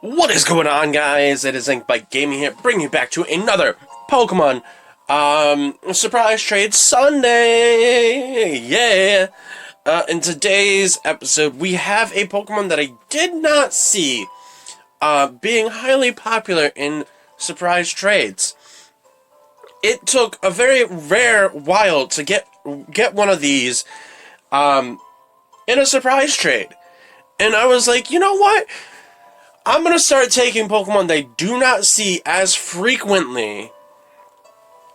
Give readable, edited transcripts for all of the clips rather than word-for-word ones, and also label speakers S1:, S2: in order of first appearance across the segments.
S1: What is going on, guys? It is Inkbite Gaming here, bringing you back to another Pokemon Surprise Trade Sunday! Yeah! In today's episode, we have a Pokemon that I did not see being highly popular in surprise trades. It took a very rare while to get one of these in a surprise trade. And I was like, you know what? I'm going to start taking Pokemon that I do not see as frequently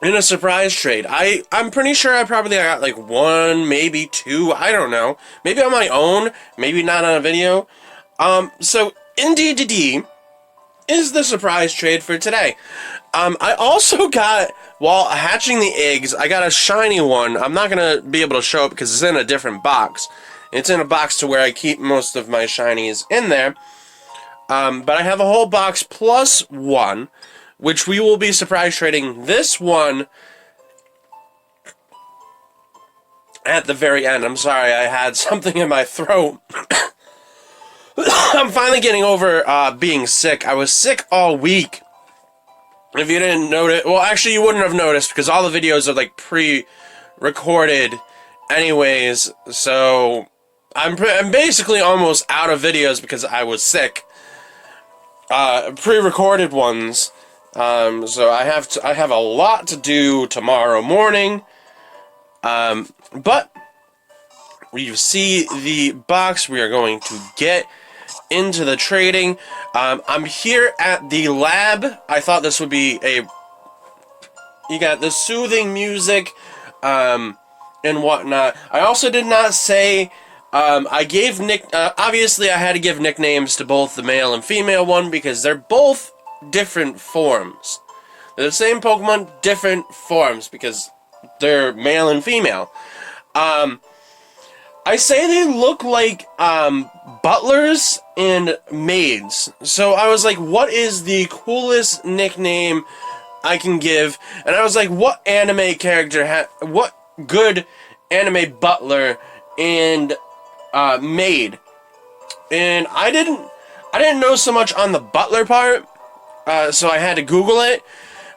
S1: in a surprise trade. I'm pretty sure I probably got like one, maybe two, I don't know. Maybe on my own, maybe not on a video. So Indeedee is the surprise trade for today. I also got, while hatching the eggs, I got a shiny one. I'm not going to be able to show it because it's in a different box. It's in a box to where I keep most of my shinies in there. But I have a whole box plus one, which we will be surprise trading this one at the very end. I'm sorry, I had something in my throat. I'm finally getting over being sick. I was sick all week. If you didn't notice, well, actually, you wouldn't have noticed because all the videos are like pre-recorded, anyways. So I'm basically almost out of videos because I was sick. Pre-recorded ones. So I have a lot to do tomorrow morning. But you see the box. We are going to get into the trading. I'm here at the lab. I thought this would be you got the soothing music, and whatnot. I also did not say, I gave obviously I had to give nicknames to both the male and female one because they're both different forms. They're the same Pokemon, different forms because they're male and female. I say they look like, butlers and maids. So I was like, what is the coolest nickname I can give? And I was like, what anime character what good anime butler and maid? And I didn't know so much on the butler part, so I had to Google it.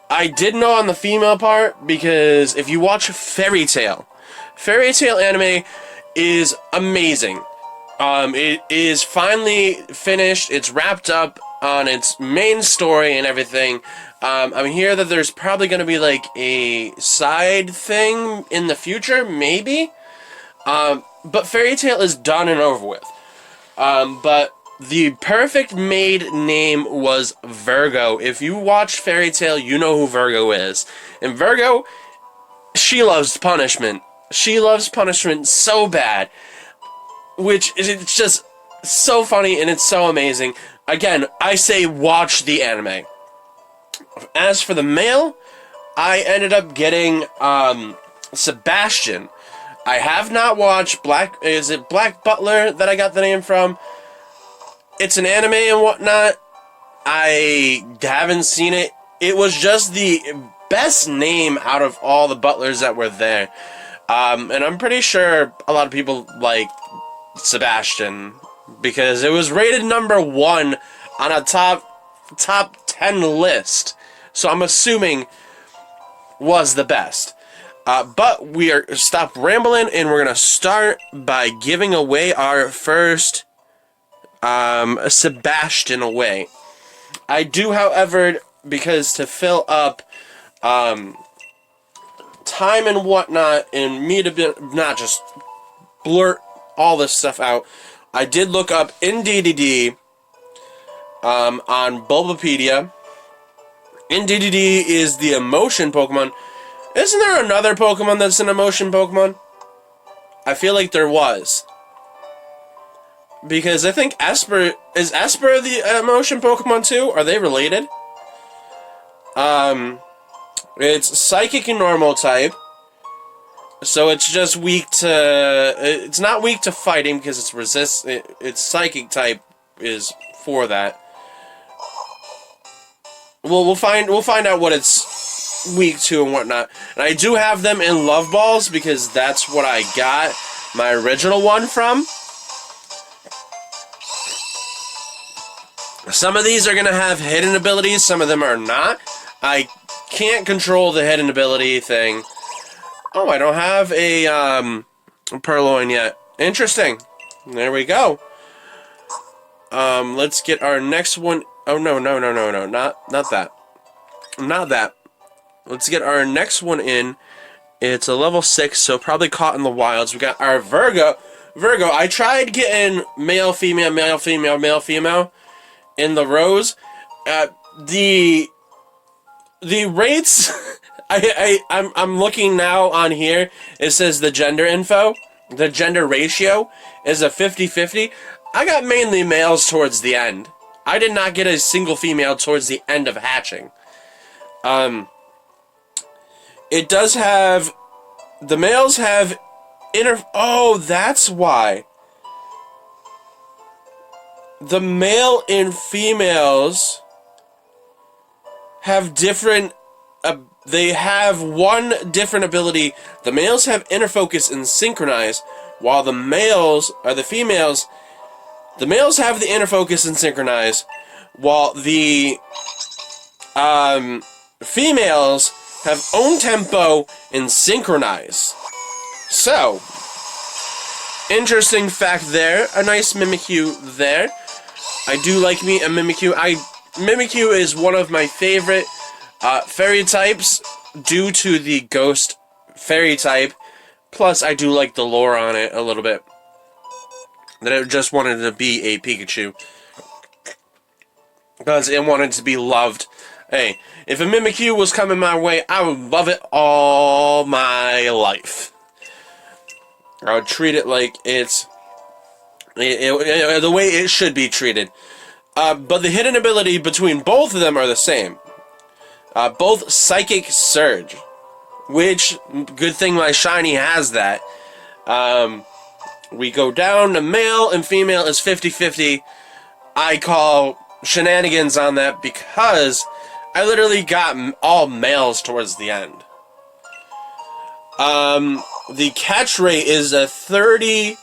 S1: I did know on the female part because if you watch Fairy Tail anime is amazing. It is finally finished. It's wrapped up on its main story and everything. I'm here that there's probably going to be like a side thing in the future, maybe. But Fairy Tail is done and over with. But the perfect maid name was Virgo. If you watch Fairy Tail, you know who Virgo is. And Virgo, she loves punishment. She loves punishment so bad. Which it's just so funny and it's so amazing. Again, I say watch the anime. As for the male, I ended up getting Sebastian. I have not watched Black Butler that I got the name from? It's an anime and whatnot. I haven't seen it. It was just the best name out of all the butlers that were there. And I'm pretty sure a lot of people like Sebastian because it was rated number 1 on a top 10 list. So I'm assuming was the best. But we are stop rambling and we're gonna start by giving away our first Sebastian away. I do, however, because to fill up time and whatnot, and me to not just blurt all this stuff out, I did look up Indeedee on Bulbapedia. Indeedee is the emotion Pokemon. Isn't there another Pokemon that's an emotion Pokemon? I feel like there was. Because I think Esper the emotion Pokemon too? Are they related? It's Psychic and Normal type. So it's just weak to... It's not weak to fighting because it's its Psychic type is for that. Well, we'll find out what it's weak to and whatnot. And I do have them in Love Balls because that's what I got my original one from. Some of these are going to have hidden abilities, some of them are not. I can't control the hidden ability thing. Oh, I don't have a purloin yet. Interesting. There we go. Let's get our next one. Oh, no, not that. Not that. Let's get our next one in. It's a level 6, so probably caught in the wilds. We got our Virgo. I tried getting male, female, male, female, male, female in the rows. The rates, I'm looking now on here. It says the gender info. The gender ratio is a 50-50. I got mainly males towards the end. I did not get a single female towards the end of hatching. It does have... The males have Oh, that's why. The male and females have different... they have one different ability. The males have inner focus and synchronize, while the males, or the females... The males have the inner focus and synchronize, while the females have own tempo and synchronize. So, interesting fact there. A nice Mimikyu there. I do like me a Mimikyu. Mimikyu is one of my favorite fairy types due to the ghost fairy type. Plus, I do like the lore on it a little bit. That it just wanted to be a Pikachu. Because it wanted to be loved. Hey, if a Mimikyu was coming my way, I would love it all my life. I would treat it like it's... the way it should be treated. But the hidden ability between both of them are the same. Both Psychic Surge. Which, good thing my Shiny has that. We go down to male and female is 50-50. I call shenanigans on that because I literally got all males towards the end. The catch rate is a 30,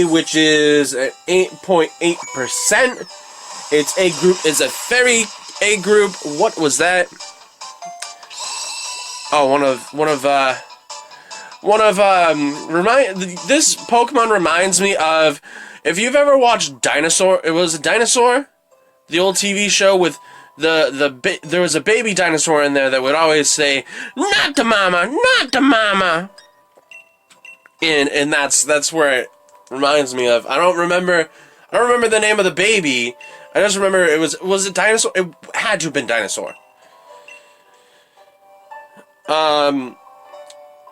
S1: which is an 8.8%. Its A group is a fairy A group. What was that? Oh, this Pokemon reminds me of, if you've ever watched Dinosaur, it was a Dinosaur, the old TV show with there was a baby dinosaur in there that would always say, "Not the mama, not the mama," and that's where it reminds me of. I don't remember the name of the baby. I just remember it was it Dinosaur? It had to have been Dinosaur.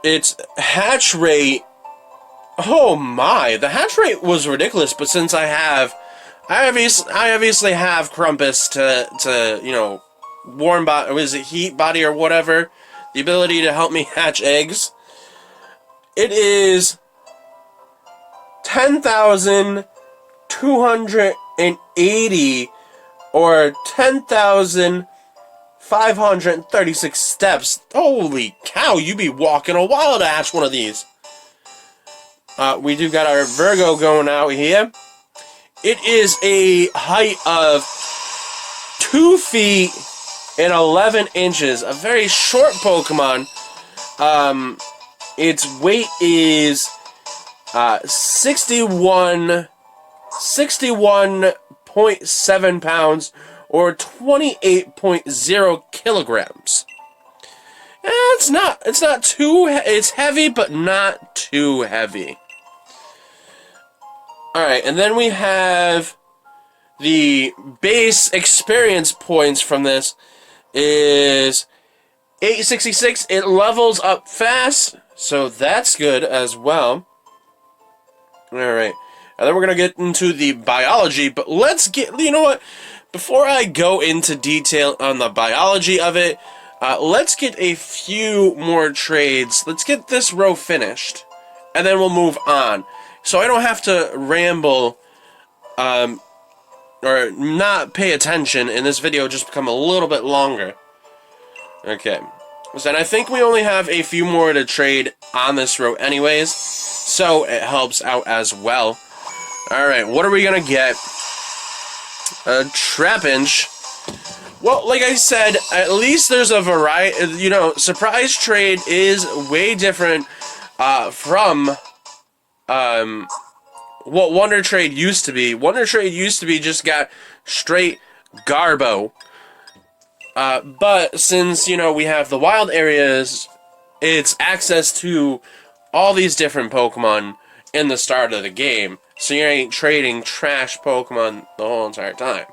S1: Its hatch rate, oh my, the hatch rate was ridiculous, but since I obviously have Crumpus to you know, warm body, was it heat body or whatever, the ability to help me hatch eggs. It is 10,280 or 10,536 steps. Holy cow, you be walking a while to hatch one of these. We do got our Virgo going out here. It is a height of 2 feet and 11 inches. A very short Pokemon. Its weight is 61.7 pounds or 28.0 kilograms. It's not too, it's heavy, but not too heavy. Alright, and then we have the base experience points from this is 866. It levels up fast, so that's good as well. Alright, and then we're going to get into the biology, but let's get, you know what, before I go into detail on the biology of it, let's get a few more trades. Let's get this row finished, and then we'll move on. So I don't have to ramble, or not pay attention, and this video just become a little bit longer. Okay. So I think we only have a few more to trade on this row anyways, so it helps out as well. Alright, what are we gonna get? Trapinch. Well, like I said, at least there's a variety. You know, surprise trade is way different from what Wonder Trade used to be. Wonder Trade used to be just got straight Garbo. But since, you know, we have the wild areas, it's access to all these different Pokemon in the start of the game. So you ain't trading trash Pokemon the whole entire time.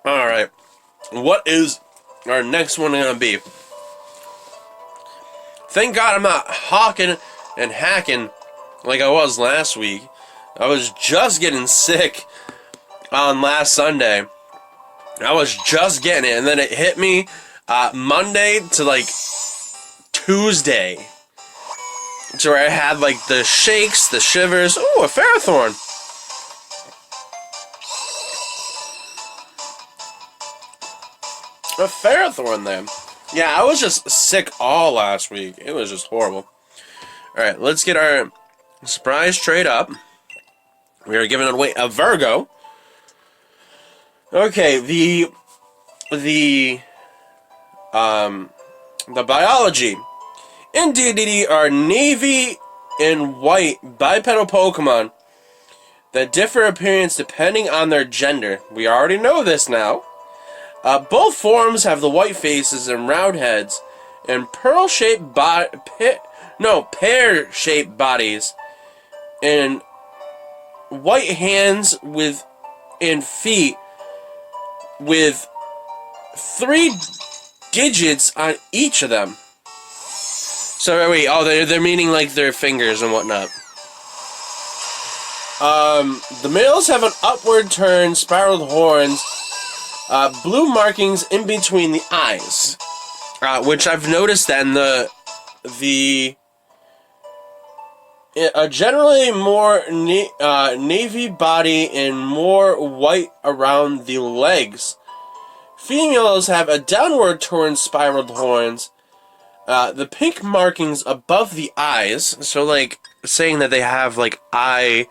S1: Alright. What is our next one going to be? Thank God I'm not hawking and hacking like I was last week. I was just getting sick on last Sunday. I was just getting it, and then it hit me Monday to like Tuesday. So where I had like the shakes, the shivers. Ooh, a Ferrothorn. A Ferrothorn then. Yeah, I was just sick all last week. It was just horrible. Alright, let's get our surprise trade up. We are giving away a Virgo. Okay, the biology. Indeedee are navy and white bipedal Pokemon that differ appearance depending on their gender. We already know this now. Both forms have the white faces and round heads, and pear-shaped bodies, and white hands and feet with 3 digits on each of them. So wait, they're meaning like their fingers and whatnot. The males have an upward turn, spiraled horns. Blue markings in between the eyes, which I've noticed that in a generally more navy body and more white around the legs. Females have a downward turn, spiraled horns. The pink markings above the eyes, so like saying that they have like eye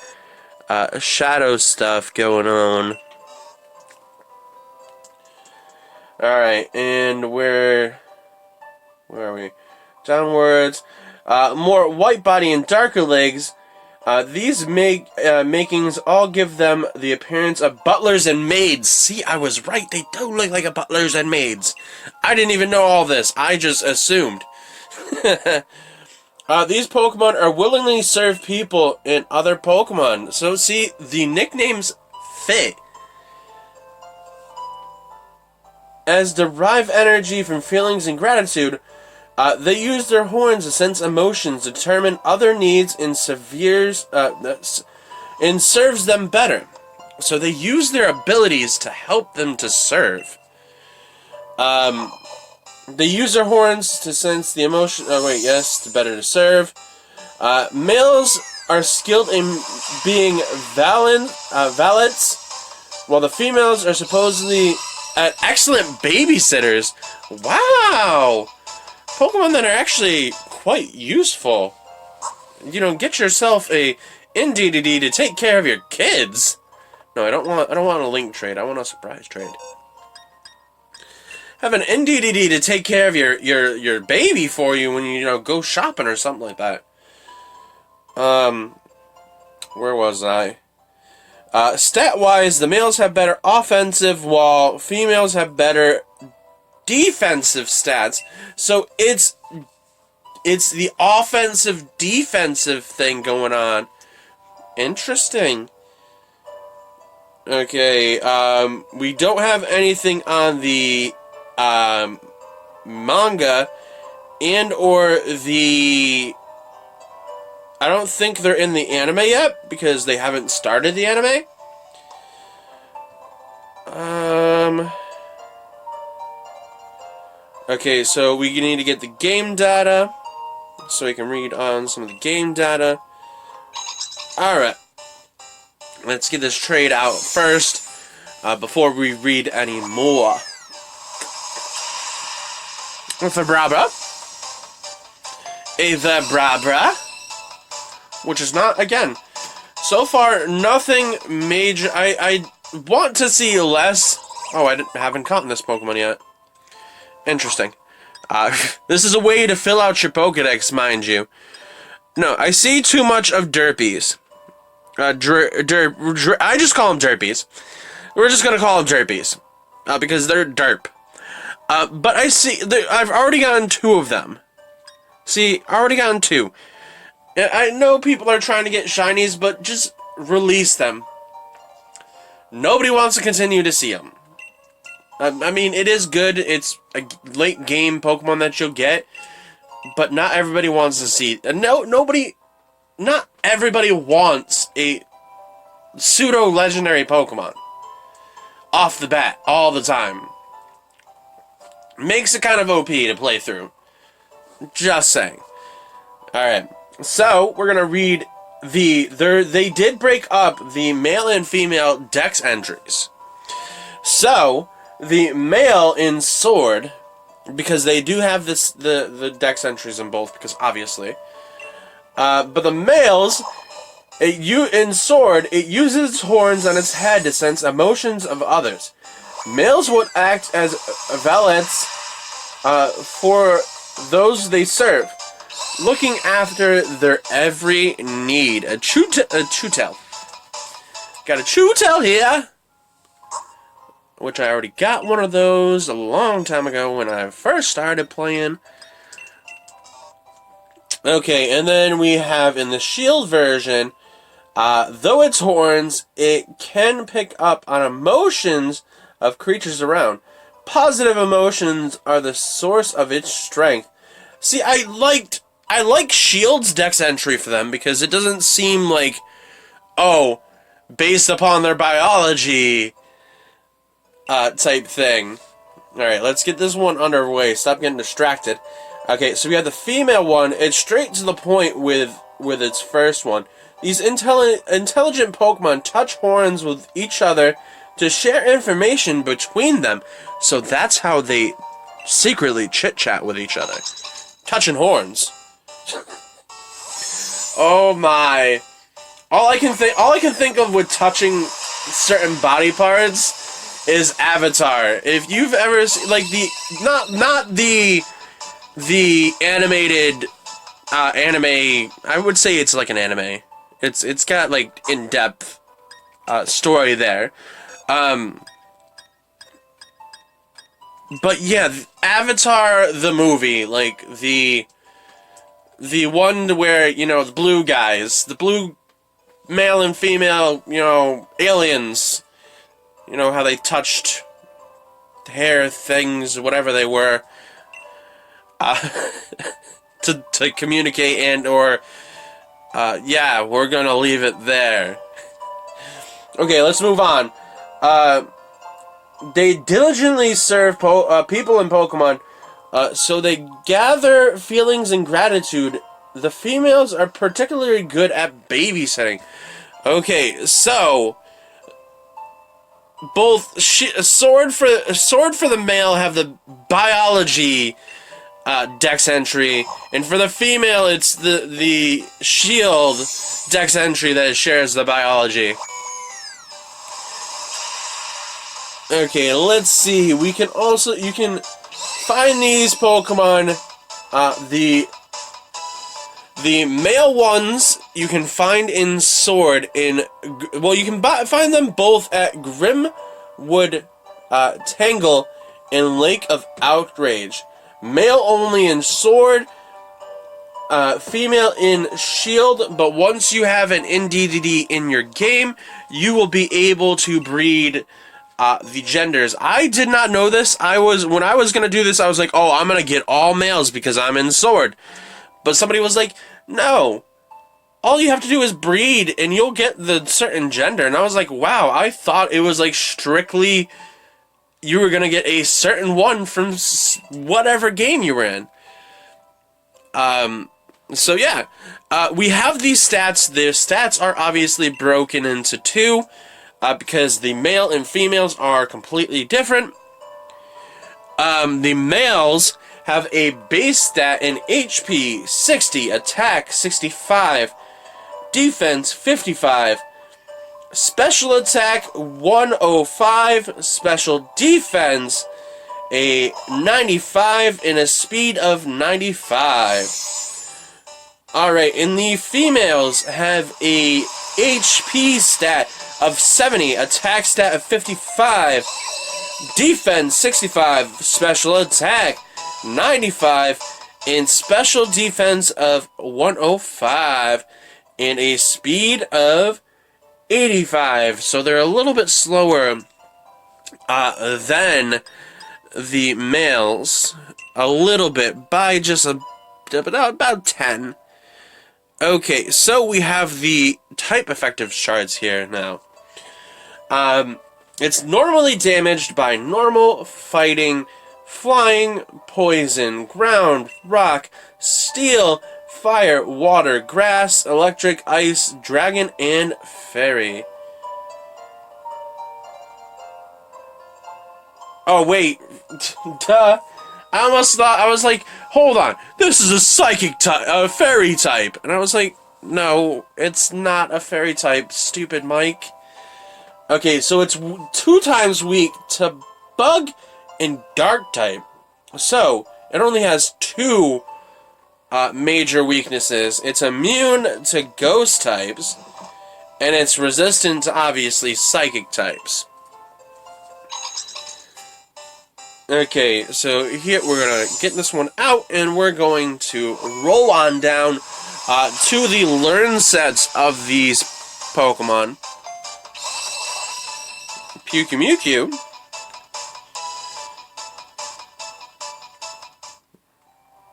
S1: shadow stuff going on. Alright, and where are we? Downwards. More white body and darker legs. These makings all give them the appearance of butlers and maids. See, I was right. They do look like a butlers and maids. I didn't even know all this. I just assumed. These Pokemon are willingly serve people and other Pokemon. So, see, the nicknames fit. As derive energy from feelings and gratitude, they use their horns to sense emotions, determine other needs, and serves them better. So they use their abilities to help them to serve. They use their horns to sense the emotion. To better to serve. Males are skilled in being valets, while the females are supposedly excellent babysitters. Wow! Pokemon that are actually quite useful. You know, get yourself a Indeedee to take care of your kids. No, I don't want a link trade. I want a surprise trade. Have an Indeedee to take care of your baby for you when you go shopping or something like that. Where was I? Stat-wise, the males have better offensive, while females have better defensive stats. So it's the offensive-defensive thing going on. Interesting. Okay, we don't have anything on the manga and or the... I don't think they're in the anime yet, because they haven't started the anime. Okay, so we need to get the game data, so we can read on some of the game data. Alright. Let's get this trade out first, before we read any more. Vibrabra. A Vibrabra. which is not, again, so far, nothing major. I want to see less. Oh, haven't caught this Pokemon yet. Interesting. This is a way to fill out your Pokedex, mind you. No, I see too much of Derpies. I just call them Derpies. We're just gonna call them Derpies. Because they're derp. But I see, I've already gotten 2 of them. See, already gotten 2. I know people are trying to get shinies, but just release them. Nobody wants to continue to see them. I mean, it is good. It's a late game Pokemon that you'll get, but not everybody wants to see. Not everybody wants a pseudo legendary Pokemon off the bat all the time. Makes it kind of OP to play through. Just saying. All right. So, we're going to read they did break up the male and female dex entries. So, the male in Sword, because they do have the dex entries in both, because obviously. But the males, in Sword, it uses horns on its head to sense emotions of others. Males would act as valets for those they serve, looking after their every need. A Chutel. Got a Chutel here, which I already got one of those a long time ago when I first started playing. Okay, and then we have in the Sheild version, though it's horns, it can pick up on emotions of creatures around. Positive emotions are the source of its strength. See, I like Shield's dex entry for them because it doesn't seem like, oh, based upon their biology type thing. Alright, let's get this one underway. Stop getting distracted. Okay, so we have the female one. It's straight to the point with its first one. These intelligent Pokemon touch horns with each other to share information between them. So that's how they secretly chit-chat with each other. Touching horns. Oh my. All I can think of with touching certain body parts is Avatar. If you've ever seen, like, not the animated anime, I would say it's like an anime. It's got like in-depth story there. But yeah, Avatar the movie, like the one where, you know, the blue guys, the blue male and female, you know, aliens, you know, how they touched hair things, whatever they were, to communicate and or yeah, we're gonna leave it there. Okay, let's move on. They diligently serve people in Pokemon, so they gather feelings and gratitude. The females are particularly good at babysitting. Okay, so both Sword for the male have the biology dex entry, and for the female it's the Shield dex entry that shares the biology. Okay, let's see. You can find these Pokemon. The male ones you can find in Sword you can find them both at Grimwood Tangle and Lake of Outrage. Male only in Sword, female in Shield, but once you have an Indeedee in your game, you will be able to breed the genders. I did not know this. When I was gonna do this, I was like, oh, I'm gonna get all males because I'm in Sword. But somebody was like, no. All you have to do is breed and you'll get the certain gender. And I was like, wow, I thought it was like strictly you were gonna get a certain one from whatever game you were in. So yeah. We have these stats. Their stats are obviously broken into 2. Because the male and females are completely different. The males have a base stat in HP 60, attack 65, defense 55, special attack 105, special defense a 95, and a speed of 95. Alright, and the females have a HP stat of 70, attack stat of 55, defense 65, special attack 95, and special defense of 105, and a speed of 85. So they're a little bit slower than the males. A little bit, by just about 10. Okay, so we have the type effective charts here now. It's normally damaged by normal, fighting, flying, poison, ground, rock, steel, fire, water, grass, electric, ice, dragon, and fairy. Oh, wait. Duh. I almost thought, I was like, hold on, this is a psychic type, a fairy type. And I was like, no, it's not a fairy type, stupid Mike. Okay, so it's 2 times weak to bug and dark type. So, it only has 2 major weaknesses. It's immune to ghost types, and it's resistant to, obviously, psychic types. Okay, so here we're going to get this one out, and we're going to roll on down to the learn sets of these Pokemon. Mewtwo.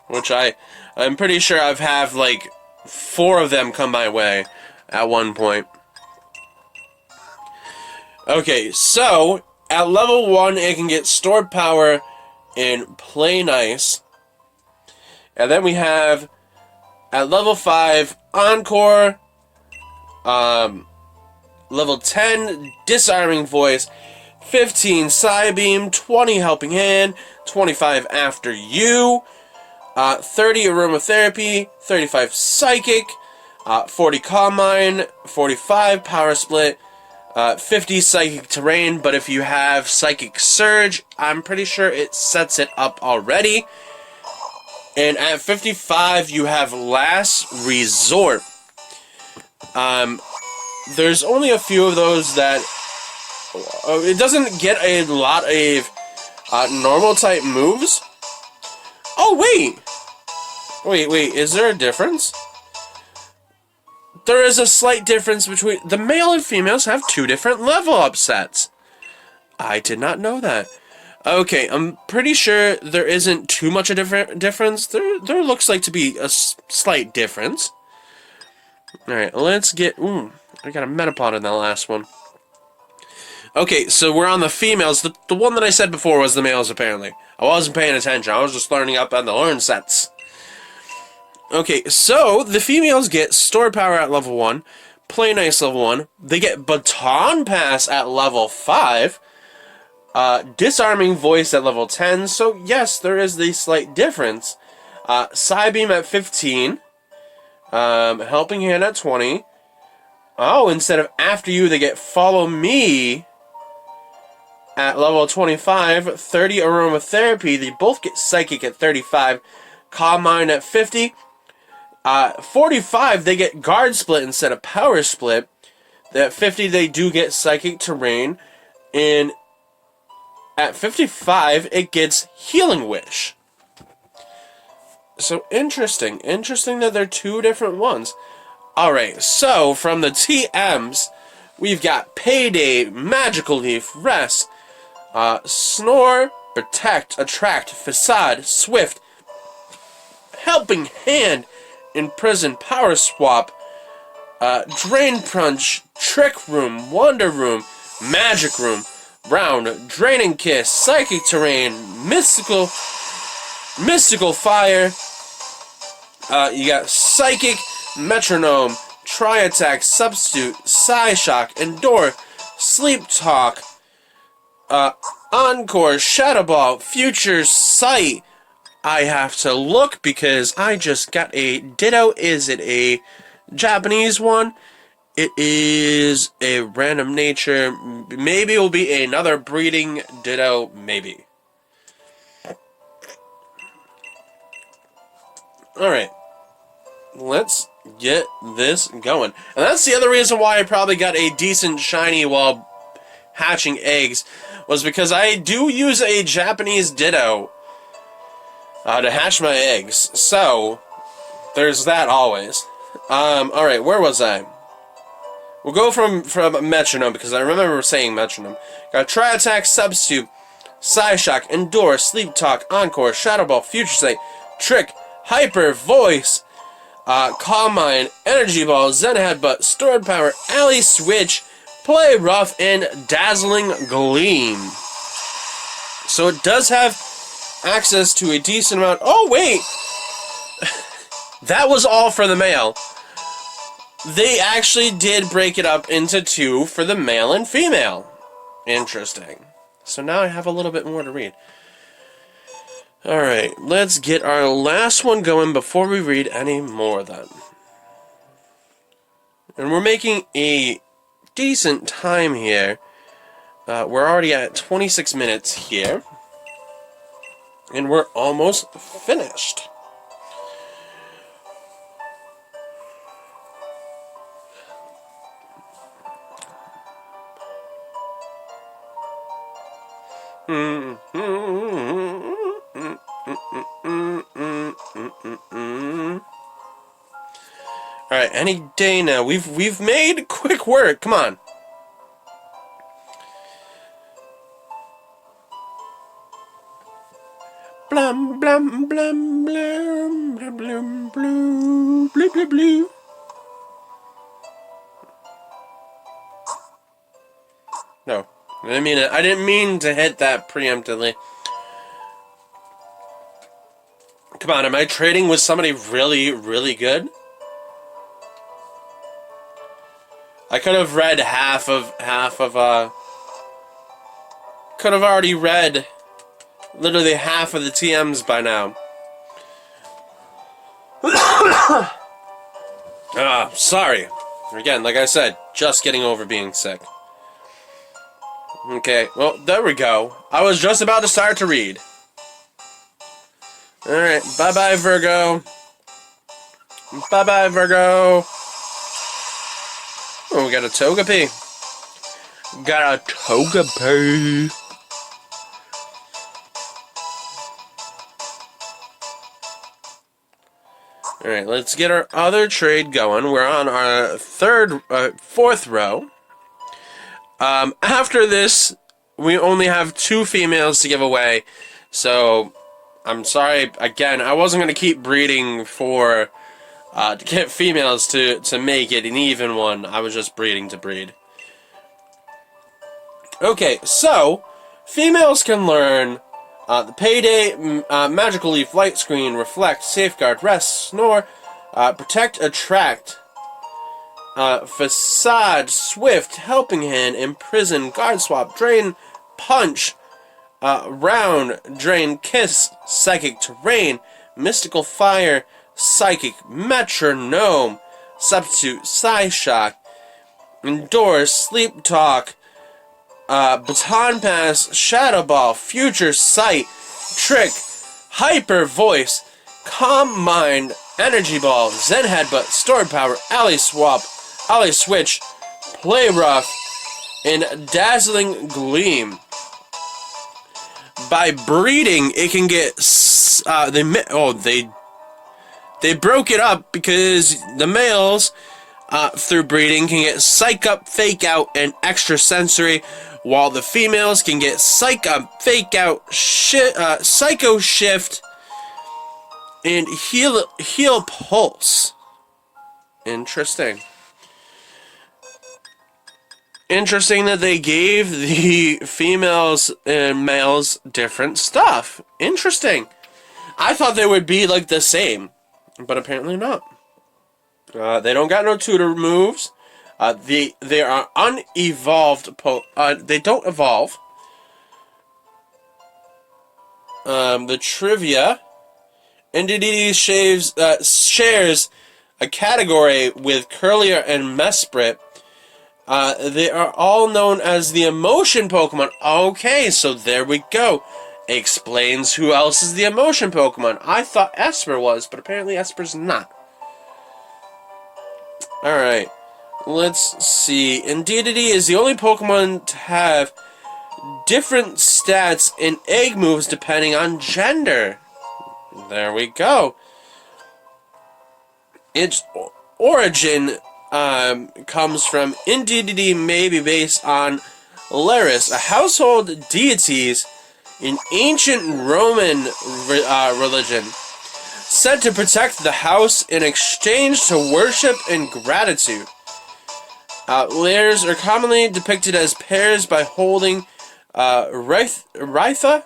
S1: Which I'm pretty sure I've had like 4 of them come my way at one point. Okay, so at level 1 it can get stored power and play nice. And then we have at level 5 Encore, level 10 Disarming Voice, 15 Psybeam, 20 Helping Hand, 25 After You, 30 Aromatherapy, 35 Psychic, 40 Calm Mind, 45 Power Split, 50 Psychic Terrain, but if you have Psychic Surge, I'm pretty sure it sets it up already. And at 55, you have Last Resort. There's only a few of those that... it doesn't get a lot of normal type moves. Oh, wait! Wait, is there a difference? There is a slight difference between... The male and females have 2 different level up sets. I did not know that. Okay, I'm pretty sure there isn't too much a difference. There looks like to be a slight difference. Alright, let's get... Ooh, I got a Metapod in that last one. Okay, so we're on the females. The one that I said before was the males, apparently. I wasn't paying attention. I was just learning up on the learn sets. Okay, so the females get Stored Power at level 1, Play Nice level 1. They get Baton Pass at level 5. Disarming Voice at level 10. So, yes, there is the slight difference. Psybeam at 15. Helping Hand at 20. Oh, instead of After You, they get Follow Me at level 25. 30 Aromatherapy. They both get Psychic at 35. Calm Mind at 50. 45, they get Guard Split instead of Power Split. At 50, they do get Psychic Terrain. And at 55, it gets Healing Wish. So, interesting. Interesting that they're 2 different ones. Alright, so, from the TMs, we've got Payday, Magical Leaf, Rest, Snore, Protect, Attract, Facade, Swift, Helping Hand, Imprison, Power Swap, Drain Punch, Trick Room, Wonder Room, Magic Room, Round, Draining Kiss, Psychic Terrain, Mystical Fire, you got Psychic, Metronome, Tri-Attack, Substitute, Psyshock, Endure, Sleep Talk, Encore, Shadow Ball, Future Sight. I have to look because I just got a Ditto. Is it a Japanese one, it is a random nature. Maybe it will be another breeding ditto. Maybe. Alright. Let's get this going. And that's the other reason why I probably got a decent shiny while hatching eggs, was because I do use a Japanese ditto to hatch my eggs. So, there's that always. Alright, where was I? We'll go from Metronome, because I remember saying Metronome. Got Tri Attack, Substitute, Psyshock, Endure, Sleep Talk, Encore, Shadow Ball, Future Sight, Trick, Hyper, Voice, Calm Mind, Energy Ball, Zen Headbutt, Stored Power, Alley Switch, Play Rough, and Dazzling Gleam. So it does have access to a decent amount. Oh, wait! That was all for the male. They actually did break it up into two for the male and female. Interesting. So now I have a little bit more to read. Alright, let's get our last one going before we read any more then. And we're making a decent time here. We're already at 26 minutes here. And we're almost finished. Alright, any day now. We've made quick work. Come on. Blum blum blum blum blum blum blue blue blue blue. No. I didn't mean to hit that preemptively. Come on, am I trading with somebody really, really good? I could have read could have already read literally half of the TMs by now. Sorry. Again, like I said, just getting over being sick. Okay, well, there we go. I was just about to start to read. Alright, bye-bye, Virgo. Bye-bye, Virgo. Oh, we got a Togepi. Got a Togepi. Alright, let's get our other trade going. We're on our fourth row. After this, we only have 2 females to give away. So, I'm sorry, again, I wasn't going to keep breeding for, to get females to make it an even one. I was just breeding to breed. Okay, so, females can learn the Payday, Magical Leaf, Light Screen, Reflect, Safeguard, Rest, Snore, Protect, Attract, Facade, Swift, Helping Hand, Imprison, Guard Swap, Drain, Punch, Round, Drain, Kiss, Psychic Terrain, Mystical Fire, Psychic, Metronome, Substitute, Psyshock, Endure, Sleep Talk, Baton Pass, Shadow Ball, Future Sight, Trick, Hyper Voice, Calm Mind, Energy Ball, Zen Headbutt, Stored Power, Alley Swap, Alley Switch, Play Rough, and Dazzling Gleam. By breeding, it can get they broke it up because the males through breeding can get Psych Up, Fake Out, and Extra Sensory, while the females can get Psych Up, Fake Out, Psycho Shift, and Heal Pulse. Interesting. Interesting that they gave the females and males different stuff. Interesting. I thought they would be like the same, but apparently not. They don't got no tutor moves. They are unevolved. They don't evolve. The trivia. Indeedee shares a category with Curlier and Mesprit. They are all known as the emotion Pokemon. Okay, so there we go. Explains who else is the emotion Pokemon. I thought Esper was, but apparently Esper's not. Alright, let's see. Indeedee is the only Pokemon to have different stats and egg moves depending on gender. There we go. Its origin comes from Indeedee may be based on Laris, a household deities in ancient Roman religion, said to protect the house in exchange to worship and gratitude. Lairs are commonly depicted as pairs by holding Rytha,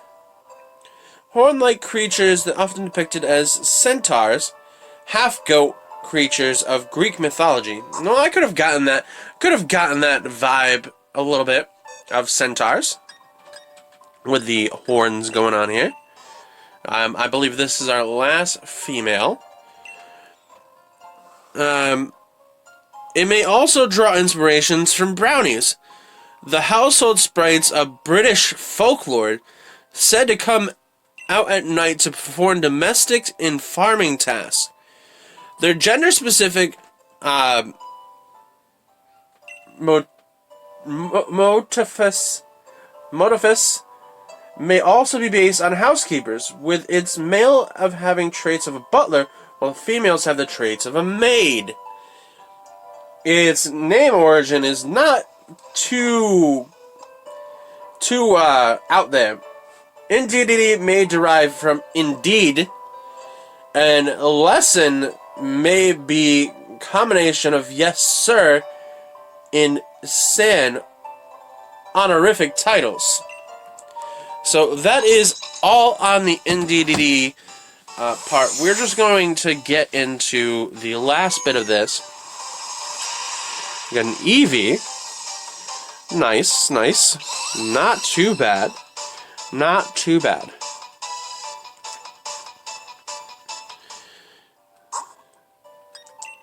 S1: horn-like creatures that are often depicted as centaurs, half-goat creatures of Greek mythology. No, I could have gotten that. Vibe a little bit of centaurs with the horns going on here. I believe this is our last female. It may also draw inspirations from brownies, the household sprites of British folklore, said to come out at night to perform domestic and farming tasks. Their gender-specific motifus may also be based on housekeepers, with its male of having traits of a butler, while females have the traits of a maid. Its name origin is not too out there. Indeedee may derive from Indeed, and lesson may be combination of yes sir in san honorific titles. So that is all on the Indeedee part. We're just going to get into the last bit of this. We got an Eevee. Nice, nice. Not too bad. Not too bad.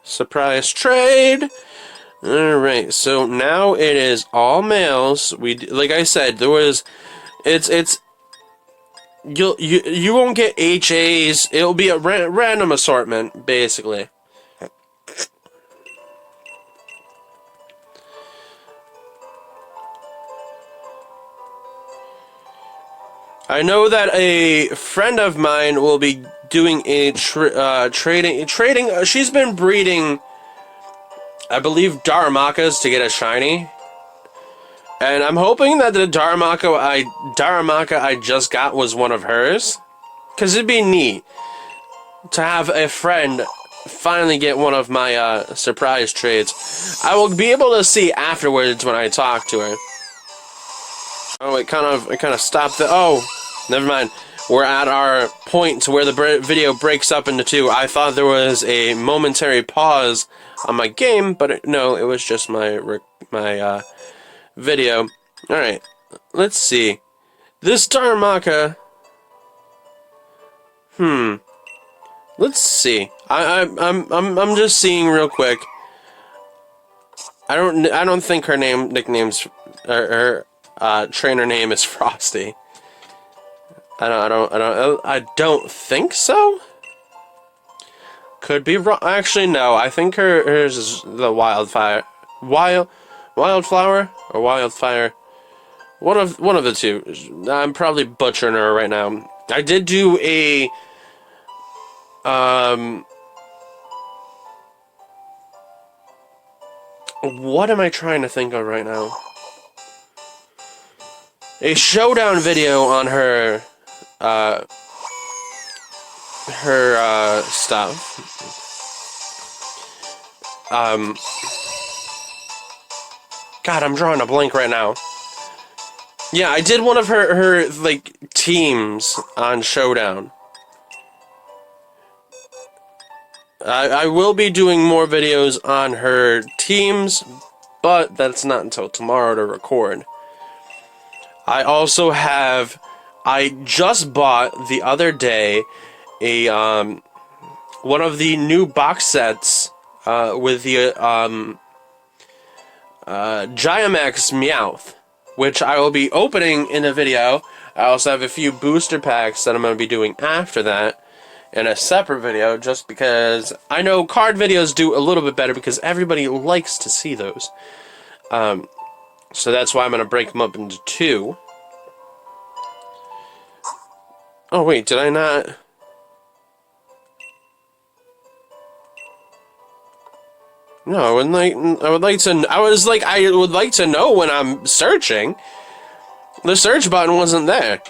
S1: Surprise trade. Alright, so now it is all males. Like I said, there was you won't get HAs. It'll be a random assortment, basically. I know that a friend of mine will be doing a trading. She's been breeding, I believe, Darumaka's to get a shiny. And I'm hoping that the Darumaka I just got was one of hers. Because it'd be neat to have a friend finally get one of my surprise trades. I will be able to see afterwards when I talk to her. Oh, it kind of stopped the... Oh, never mind. We're at our point to where the video breaks up into two. I thought there was a momentary pause on my game, but no, it was just my video. Alright, let's see. This Darumaka... Let's see. I'm just seeing real quick. I don't think her nickname's... Her trainer name is Frosty. I don't think so. Could be wrong. Actually, no. I think hers is the Wildfire. Wildflower or Wildfire. One of the two. I'm probably butchering her right now. I did do a what am I trying to think of right now? A showdown video on her stuff. God, I'm drawing a blank right now. Yeah, I did one of her like teams on Showdown. I will be doing more videos on her teams, but that's not until tomorrow to record. I also have... I just bought the other day a one of the new box sets with the Gigamax Meowth, which I will be opening in a video. I also have a few booster packs that I'm going to be doing after that in a separate video, just because I know card videos do a little bit better because everybody likes to see those. So that's why I'm going to break them up into two. Oh wait, did I not? No, I would like to know when I'm searching. The search button wasn't there.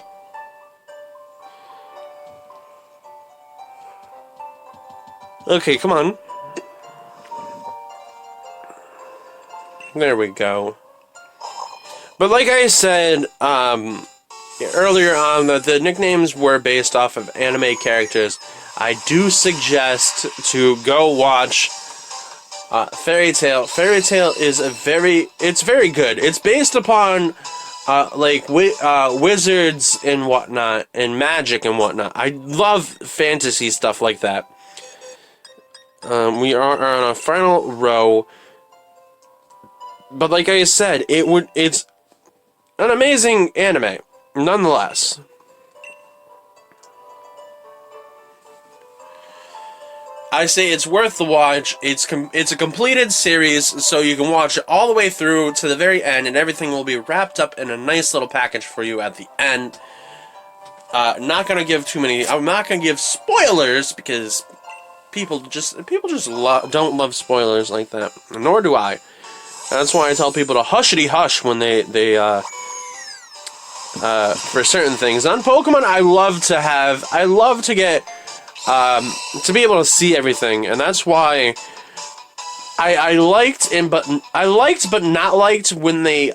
S1: Okay, come on. There we go. But like I said earlier on, that the nicknames were based off of anime characters. I do suggest to go watch Fairy Tail. Fairy Tail is it's very good. It's based upon wizards and whatnot, and magic and whatnot. I love fantasy stuff like that. We are on a final row, but like I said, it's an amazing anime, nonetheless. I say it's worth the watch. It's a completed series, so you can watch it all the way through to the very end, and everything will be wrapped up in a nice little package for you at the end. Not gonna give too many. I'm not gonna give spoilers because people just don't love spoilers like that. Nor do I. That's why I tell people to hushity hush when they for certain things. On Pokemon, I love to get to be able to see everything, and that's why I liked but not liked when they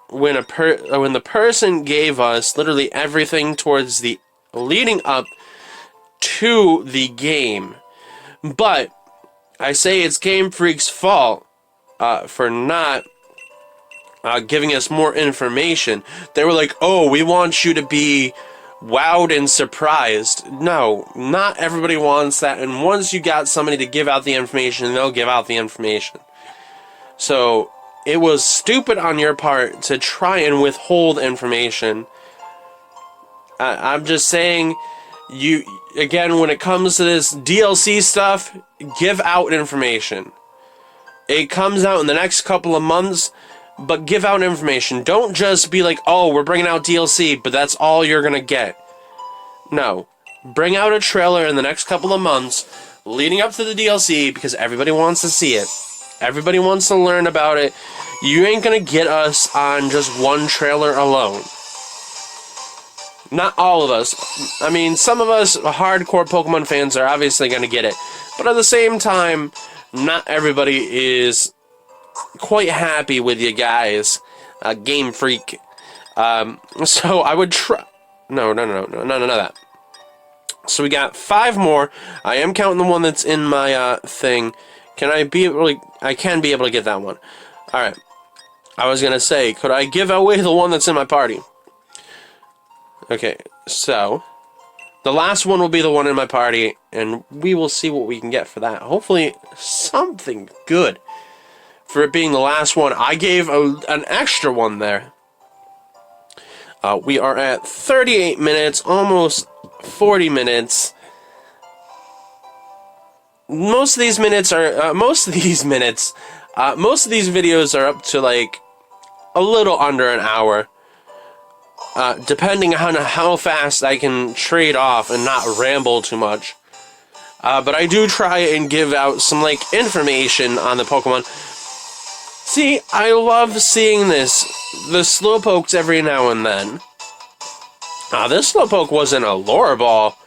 S1: when the person gave us literally everything towards the leading up to the game. But I say it's Game Freak's fault for not giving us more information. They were like, "Oh, we want you to be wowed and surprised." No, not everybody wants that, and once you got somebody to give out the information, they'll give out the information. So it was stupid on your part to try and withhold information. I'm just saying, again, when it comes to this DLC stuff, give out information. It comes out in the next couple of months, but give out information. Don't just be like, "Oh, we're bringing out DLC, but that's all you're gonna get." No. Bring out a trailer in the next couple of months leading up to the DLC, because everybody wants to see it. Everybody wants to learn about it. You ain't gonna get us on just one trailer alone. Not all of us. I mean, some of us hardcore Pokemon fans are obviously gonna get it. But at the same time, not everybody is quite happy with you guys. Game Freak. So I would try... No, that. So we got 5 more. I am counting the one that's in my thing. I can be able to get that one. Alright. I was gonna say, could I give away the one that's in my party? Okay, so the last one will be the one in my party, and we will see what we can get for that. Hopefully something good. For it being the last one, I gave an extra one there. We are at 38 minutes, almost 40 minutes. Most of these videos are up to like a little under an hour. Depending on how fast I can trade off and not ramble too much. But I do try and give out some information on the Pokemon. See, I love seeing the Slowpokes every now and then. This Slowpoke wasn't a lure ball.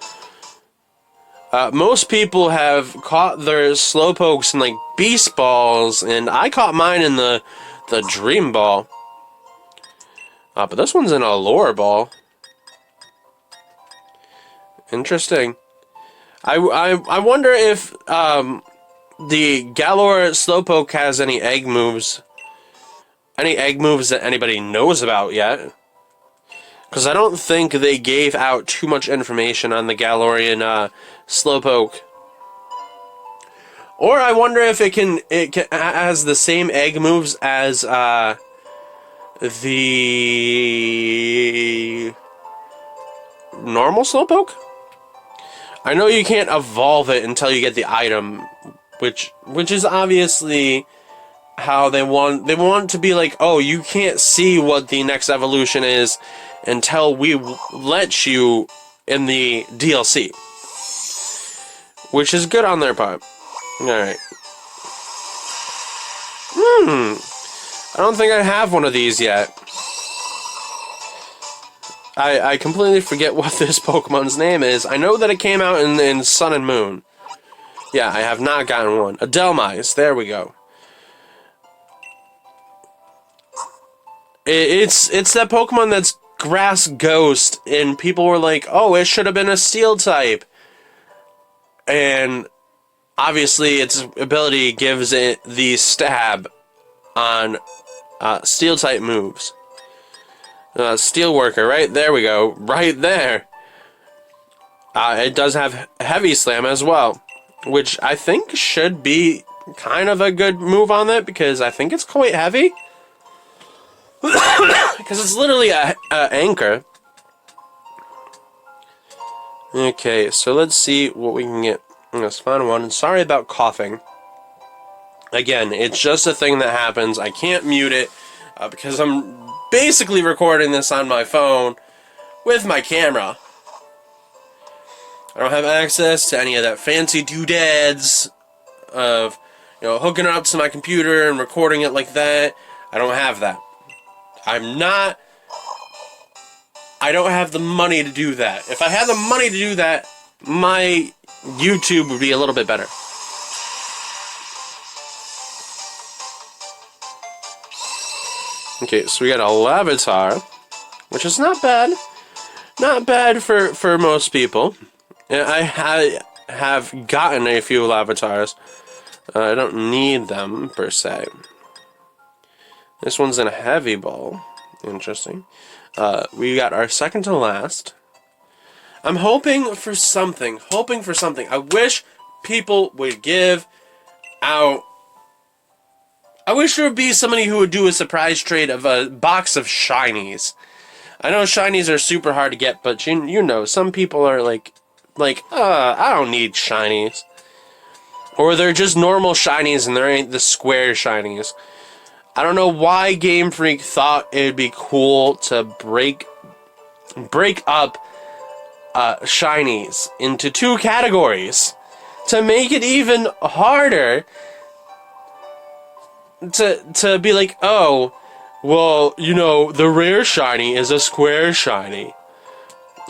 S1: Most people have caught their Slowpokes in Beast Balls, and I caught mine in the Dream Ball. But this one's in a lure ball. Interesting. I wonder if the Galore Slowpoke has any egg moves. Any egg moves that anybody knows about yet. Because I don't think they gave out too much information on the Galorian Slowpoke. Or I wonder if it has the same egg moves as the normal Slowpoke. I know you can't evolve it until you get the item, which is obviously how they want to be like, oh, you can't see what the next evolution is until we let you in the DLC, which is good on their part. All right. I don't think I have one of these yet. I completely forget what this Pokemon's name is. I know that it came out in Sun and Moon. Yeah, I have not gotten one. A Delmise. There we go. It's that Pokemon that's Grass Ghost, and people were like, oh, it should have been a Steel type. And obviously its ability gives it the stab on Steel type moves. Steel Worker, right? There we go. Right there. It does have Heavy Slam as well, which I think should be kind of a good move on it, because I think it's quite heavy. Because it's literally a anchor. Okay, so let's see what we can get in this final one. Sorry about coughing. Again, it's just a thing that happens. I can't mute it because I'm basically recording this on my phone with my camera. I don't have access to any of that fancy doodads of, hooking it up to my computer and recording it like that. I don't have that. I don't have the money to do that. If I had the money to do that, my YouTube would be a little bit better. Okay, so we got a Larvitar, which is not bad. Not bad for most people. I have gotten a few Larvitars. I don't need them, per se. This one's in a heavy ball. Interesting. We got our second to last. I'm hoping for something. I wish people would give out... I wish there would be somebody who would do a surprise trade of a box of shinies. I know shinies are super hard to get, but you know, some people are like, I don't need shinies. Or they're just normal shinies and there ain't the square shinies. I don't know why Game Freak thought it would be cool to break up shinies into two categories to make it even harder to be like, oh, well, the rare shiny is a square shiny.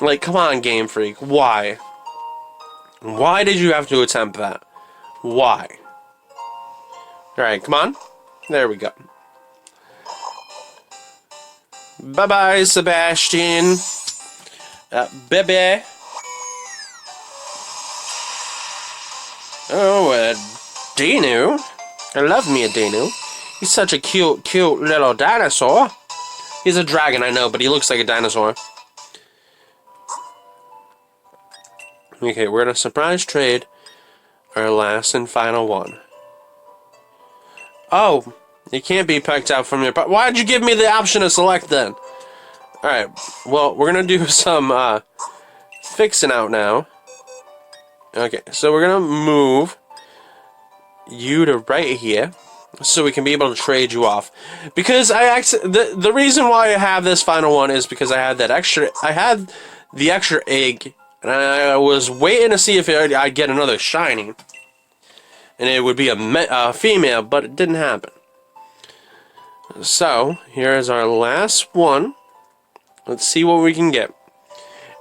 S1: Like, come on, Game Freak, why? Why did you have to attempt that? Why? Alright, come on. There we go. Bye-bye, Sebastian. Baby. Oh, Dinu. I love me a Dinu. He's such a cute little dinosaur. He's a dragon, I know, but he looks like a dinosaur. Okay, we're gonna surprise trade our last and final one. Oh, you can't be picked out from your... Why'd you give me the option to select then? Alright, well, we're gonna do some fixing out now. Okay, so we're gonna move you to right here so we can be able to trade you off. Because the reason why I have this final one is because I had the extra egg, and I was waiting to see if I'd get another shiny. And it would be a female, but it didn't happen. So, here is our last one. Let's see what we can get.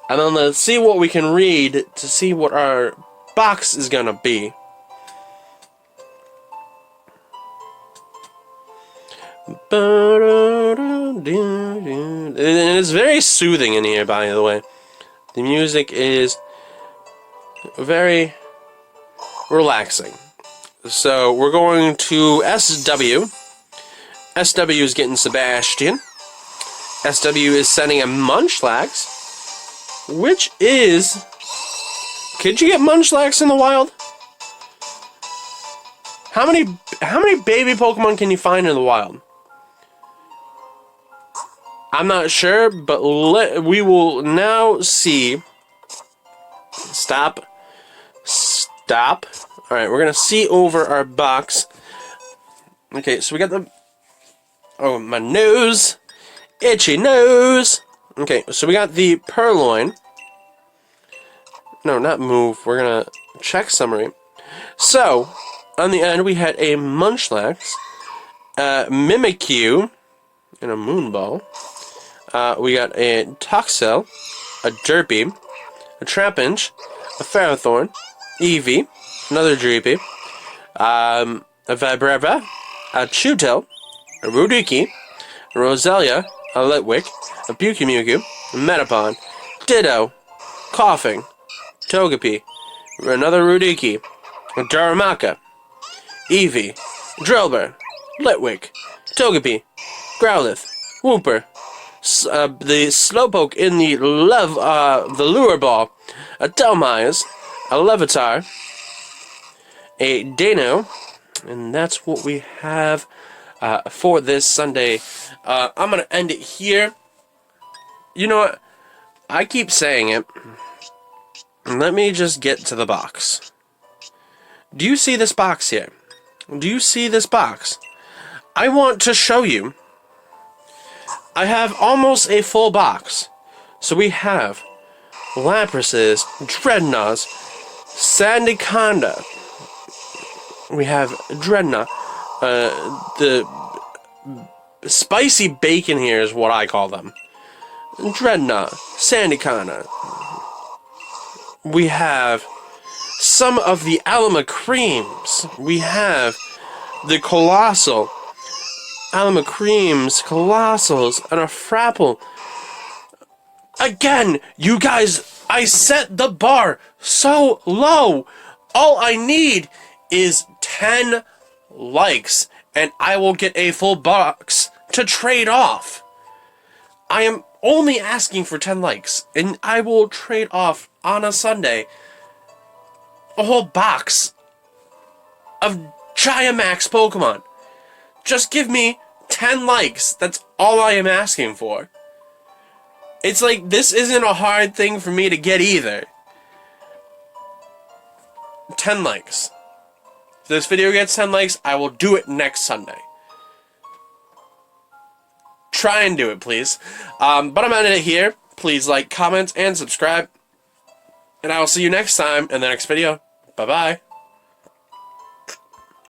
S1: And then let's see what we can read to see what our box is gonna be. And it's very soothing in here, by the way. The music is very relaxing. So we're going to SW. SW is getting Sebastian. SW is sending a Munchlax, which is... Could you get Munchlax in the wild? How many baby Pokemon can you find in the wild? I'm not sure, but we will now see. Stop. Stop. Alright, we're gonna see over our box. Okay, so we got the... Oh, my nose. Itchy nose. Okay, so we got the Purloin. No, not move. We're gonna check summary. So, on the end, we had a Munchlax, a Mimikyu, and a Moonball. We got a Toxel, a Derpy, a Trapinch, a Ferrothorn, Eevee, another Dreepy, a Vibrava, a Chewtel, a Rudiki, a Roselia, a Litwick, a Bukymuku, a Metapon, Ditto, Coughing, Togepi, another Rudiki, a Darumaka, Eevee, Drillbur, Litwick, Togepi, Growlithe, Wooper, the Slowpoke in the Lure Ball, a Dhelmise, a Levitar, a Dano, and that's what we have for this Sunday. I'm gonna end it here. You know what? I keep saying it. Let me just get to the box. Do you see this box here? Do you see this box? I want to show you. I have almost a full box. So we have Laprases, Dreadnoughts, Sandaconda. We have Dreadnought. The spicy bacon here is what I call them. Dreadnought, Sandaconda. We have some of the Alama Creams. We have the Colossal, Alama Creams, Colossals, and a Frapple. Again, you guys, I set the bar so low. All I need is 10 likes, and I will get a full box to trade off. I am only asking for 10 likes, and I will trade off on a Sunday a whole box of Gigamax Pokemon. Just give me 10 likes. That's all I am asking for. It's like, this isn't a hard thing for me to get either. 10 likes. If this video gets 10 likes, I will do it next Sunday. Try and do it, please. But I'm ending it here. Please like, comment, and subscribe. And I will see you next time in the next video. Bye-bye.